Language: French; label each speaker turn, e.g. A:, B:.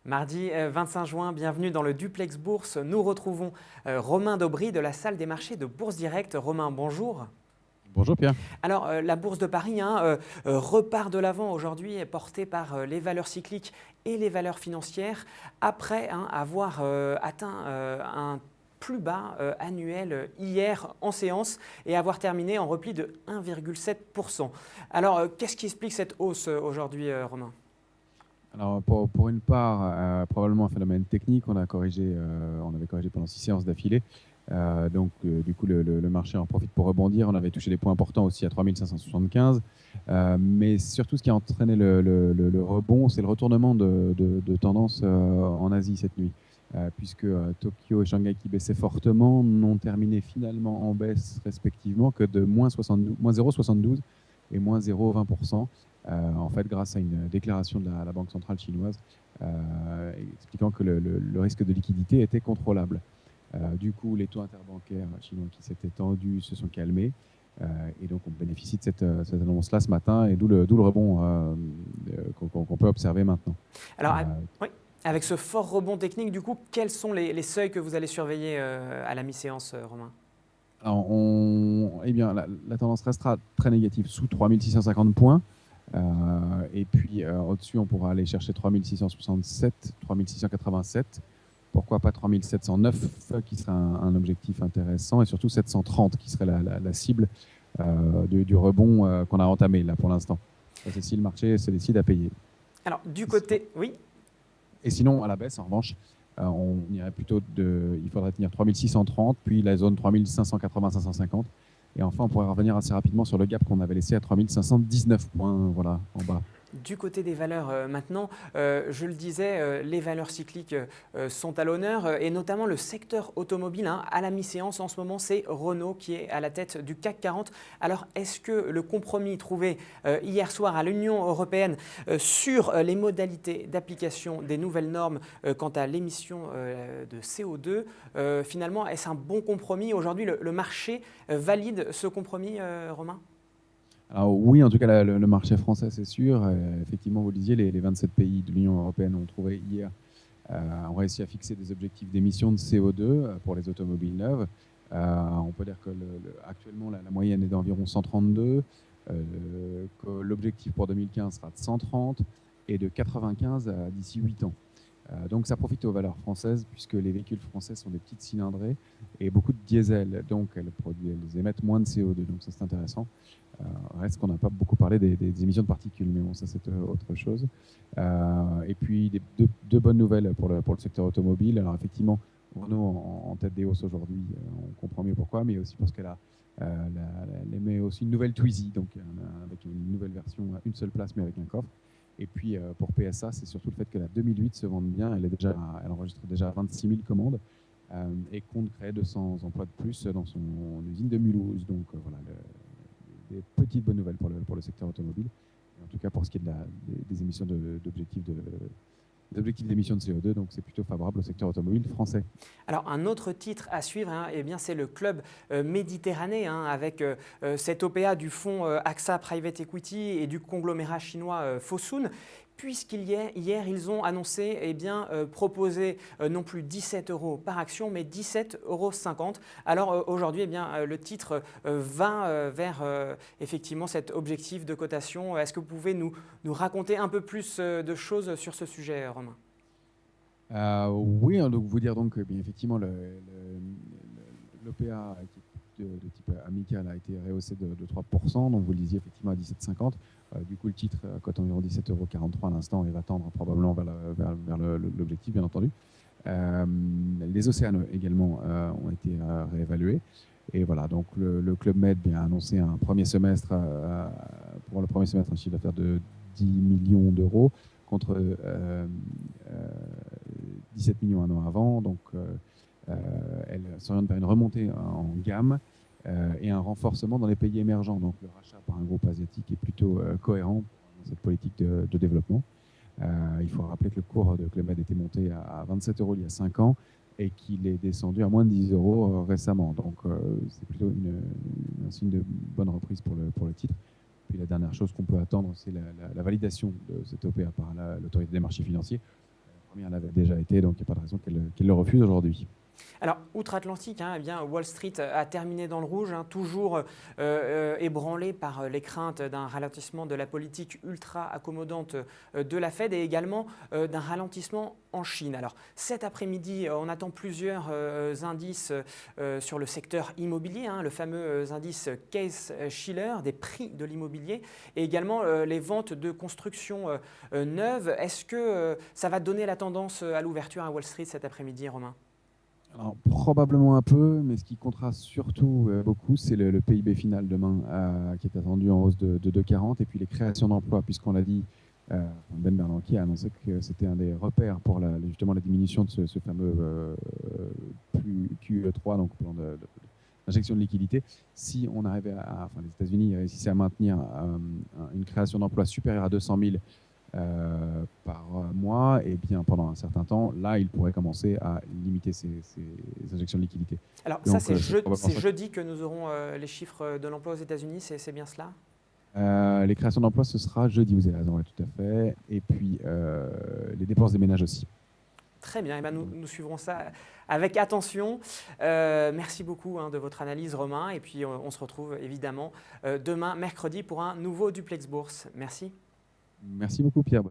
A: Mardi 25 juin, bienvenue dans le Duplex Bourse. Nous retrouvons Romain Daubry de la salle des marchés de Bourse Direct. Romain, bonjour.
B: Bonjour Pierre.
A: Alors, la Bourse de Paris repart de l'avant aujourd'hui, portée par les valeurs cycliques et les valeurs financières, après avoir atteint un plus bas annuel hier en séance et avoir terminé en repli de 1,7%. Alors, qu'est-ce qui explique cette hausse aujourd'hui, Romain ?
B: Alors pour une part, probablement un phénomène technique. On avait corrigé pendant 6 séances d'affilée. Du coup, le marché en profite pour rebondir. On avait touché des points importants aussi à 3575. Mais surtout, ce qui a entraîné le rebond, c'est le retournement de tendance en Asie cette nuit. Puisque Tokyo et Shanghai qui baissaient fortement n'ont terminé finalement en baisse respectivement que de moins 0,72 et moins 0,20%. En fait, grâce à une déclaration de la Banque centrale chinoise expliquant que le risque de liquidité était contrôlable. Du coup, les taux interbancaires chinois qui s'étaient tendus se sont calmés. Et donc, on bénéficie de cette annonce-là ce matin, et d'où le rebond qu'on peut observer maintenant.
A: Alors, oui, avec ce fort rebond technique, du coup, quels sont les seuils que vous allez surveiller à la mi-séance, Romain ?
B: Alors, la tendance restera très négative sous 3650 points. Et puis au-dessus, on pourra aller chercher 3667, 3687. Pourquoi pas 3709 qui serait un objectif intéressant, et surtout 730 qui serait la cible du rebond qu'on a entamé là pour l'instant. C'est si le marché se décide à payer.
A: Alors du côté, oui.
B: Et sinon, à la baisse, en revanche, on irait plutôt il faudrait tenir 3630, puis la zone 3580-550. Et enfin, on pourrait revenir assez rapidement sur le gap qu'on avait laissé à 3519 points, voilà, en bas.
A: Du côté des valeurs maintenant, je le disais, les valeurs cycliques sont à l'honneur, et notamment le secteur automobile. À la mi-séance, en ce moment, c'est Renault qui est à la tête du CAC 40. Alors, est-ce que le compromis trouvé hier soir à l'Union européenne sur les modalités d'application des nouvelles normes quant à l'émission de CO2, finalement, est-ce un bon compromis ? Aujourd'hui, le marché valide ce compromis, Romain ?
B: Alors oui, en tout cas, le marché français, c'est sûr. Effectivement, vous le disiez, les 27 pays de l'Union européenne ont trouvé hier, ont réussi à fixer des objectifs d'émissions de CO2 pour les automobiles neuves. On peut dire que actuellement, la moyenne est d'environ 132, que l'objectif pour 2015 sera de 130 et de 95 d'ici 8 ans. Donc ça profite aux valeurs françaises, puisque les véhicules français sont des petites cylindrées et beaucoup de diesel, donc elles émettent moins de CO2, donc ça c'est intéressant. Reste qu'on n'a pas beaucoup parlé des émissions de particules, mais bon, ça c'est autre chose. Et puis deux bonnes nouvelles pour le secteur automobile. Alors effectivement, Renault en tête des hausses aujourd'hui, on comprend mieux pourquoi, mais aussi parce qu'elle émet aussi une nouvelle Twizy, donc avec une nouvelle version à une seule place mais avec un coffre. Et puis pour PSA, c'est surtout le fait que la 2008 se vende bien. Elle enregistre déjà 26 000 commandes et compte créer 200 emplois de plus dans son usine de Mulhouse. Donc voilà, des petites bonnes nouvelles pour le secteur automobile. Et en tout cas pour ce qui est des émissions d'objectifs d'émissions de CO2, donc c'est plutôt favorable au secteur automobile français.
A: Alors un autre titre à suivre, c'est le Club Méditerranée, avec cette OPA du fonds AXA Private Equity et du conglomérat chinois Fosun, puisqu'hier ils ont annoncé proposer non plus 17 € par action, mais 17,50 €. Alors aujourd'hui, le titre va vers effectivement cet objectif de cotation. Est-ce que vous pouvez nous raconter un peu plus de choses sur ce sujet, Romain ?
B: Oui, donc vous dire donc bien effectivement l'OPA de type amical a été rehaussé de 3%, donc vous le disiez effectivement à 17,50. Du coup le titre cote environ 17,43 € à l'instant et va tendre probablement vers l'objectif, bien entendu. Les Océanes également ont été réévalués. Et voilà, donc le Club Med a annoncé un premier semestre, pour le premier semestre, un chiffre d'affaires de 10 millions d'euros contre 17 millions un an avant. Donc elle s'oriente vers une remontée en gamme et un renforcement dans les pays émergents. Donc le rachat par un groupe asiatique est plutôt cohérent dans cette politique de développement. Il faut rappeler que le cours de Club Med était monté à 27 € il y a 5 ans et qu'il est descendu à moins de 10 € récemment. Donc c'est plutôt un signe de bonne reprise pour le titre. Puis la dernière chose qu'on peut attendre, c'est la validation de cette OPA par l'autorité des marchés financiers. première l'avait déjà été, donc il n'y a pas de raison qu'elle le refuse aujourd'hui.
A: Alors, outre-Atlantique, eh bien, Wall Street a terminé dans le rouge, toujours ébranlé par les craintes d'un ralentissement de la politique ultra accommodante de la Fed et également d'un ralentissement en Chine. Alors, cet après-midi, on attend plusieurs indices sur le secteur immobilier, le fameux indice Case-Shiller des prix de l'immobilier et également les ventes de construction neuves. Est-ce que ça va donner la tendance à l'ouverture à Wall Street cet après-midi, Romain ?
B: Alors, probablement un peu, mais ce qui comptera surtout beaucoup, c'est le PIB final demain, qui est attendu en hausse de 2,40, et puis les créations d'emplois, puisqu'on l'a dit, Ben Bernanke a annoncé que c'était un des repères pour justement la diminution de ce fameux QE3, donc plan d'injection de liquidité. Si on arrivait enfin, les États-Unis réussissaient à maintenir une création d'emplois supérieure à 200 000 par mois, et bien pendant un certain temps, là, il pourrait commencer à limiter ces injections de liquidité.
A: Alors, donc, ça, c'est jeudi que nous aurons les chiffres de l'emploi aux États-Unis, c'est bien cela ?
B: Les créations d'emplois, ce sera jeudi, vous avez raison, ouais, tout à fait. Et puis, les dépenses des ménages aussi.
A: Très bien, nous suivrons ça avec attention. Merci beaucoup de votre analyse, Romain. Et puis, on se retrouve évidemment demain, mercredi, pour un nouveau Duplex Bourse. Merci.
B: Merci beaucoup, Pierre.